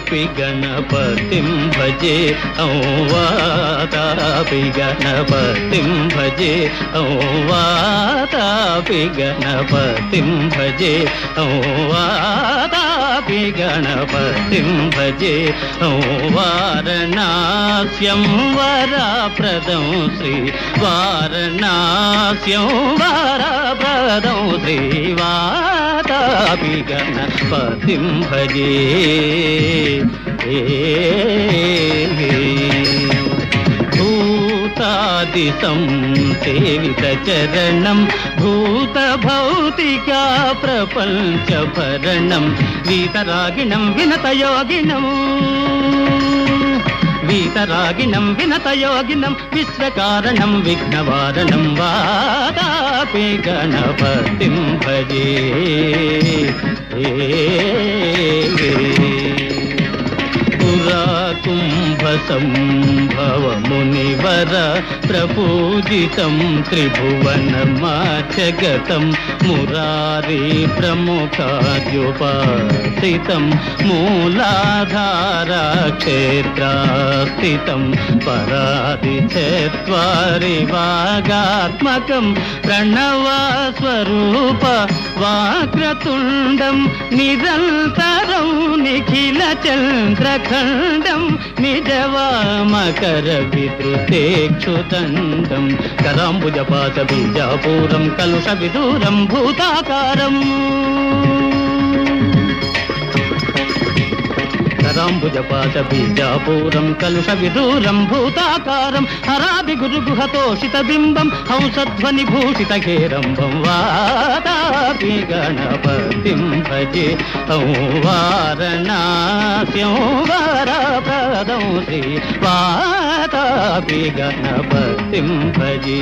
वातापि गणपतिं भजे वातापि गणपतिं भजे वातापि गणपतिं भजे वातापि गणपतिं भजे वारणास्यं वरप्रदं श्री वारणास्यं वरप्रदं श्री वातापि गणपतिं भजे भूतादिसंसेवितचरणं भूतभौतिका प्रपञ्चभरणं वीतरागिणं विनतयोगिनं वीतरागिणं विनतयोगिनं विश्वकारणं विघ्नवारणं वातापि गणपतिं भजे कुम्भसंभव मुनिवर प्रपूजितं त्रिभुवनमाचगतं मुरारी प्रमुखाद्युपासितं मूलाधारा क्षेत्रास्थितं परादिचत्वारि वागात्मकं प्रणवस्वरूप वाक्रतुण्डं निरन्तरं निखिलचन्द्रखण्डं निजवामकरविद्रुतेक्षुदण्डं कराम्बुजपाशबीजापूरं कलुषविदूरं भूताकारम् कराम्बुजपाशबीजापूरं कलुषविदूरं भूताकारं हराभिगुरुगुहतोषितबिम्बं हंसध्वनिभूषितघेरम्बं वातापि गणपतिं भजे वारणास्यं वरप्रदं श्री वातापि गणपतिं भजे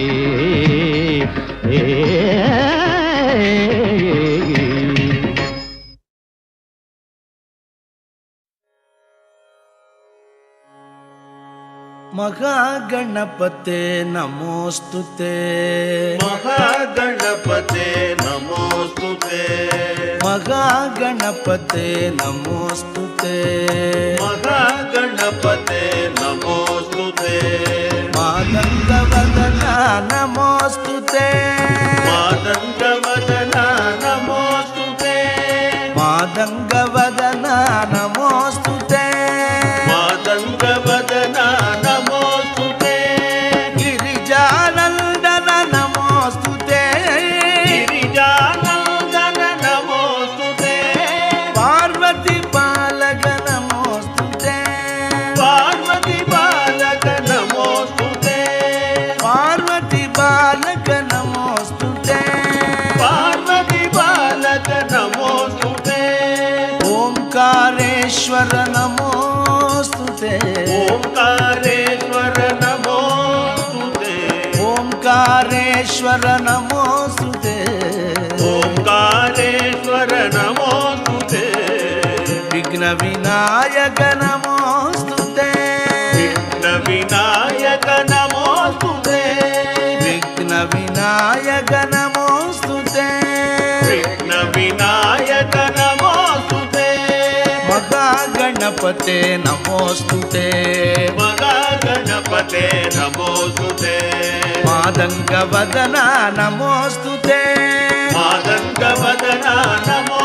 महागणपते नमोस्तुते महागणपते नमोस्तुते महागणपते नमोस्तुते महागणपते नमोस्तुते मादङ्गवदना नमोस्तुते मादङ्गवदना नमोस्तुते मादङ्गवदना नमोस्तुते मादङ्गवदना नमोस्तुते गिरिजानन्दन नमोस्तुते गिरिजानन्दन नमोस्तुते पार्वती बालक नमोस्तुते पार्वती बालक नमोस्तुते पार्वती बालक नमोस्तुते पार्वती बालक नमोस्तुते ओंकारेश्वर नमोस्तुते ओंकारेश्वर नमोस्तुते ओंकारेश्वर नमोस्तुते ओंकारेश्वर नमोस्तुते विघ्न विनायक नमोस्तुते विघ्न विनायक नमोस्तुते विघ्न विनायक नमोस्तुते विघ्न विनायक नमोस्तुते महागणपते नमोस्तुते महागणपते नमोस्तुते मादङ्गवदना नमोस्तुते मादङ्गवदना नमो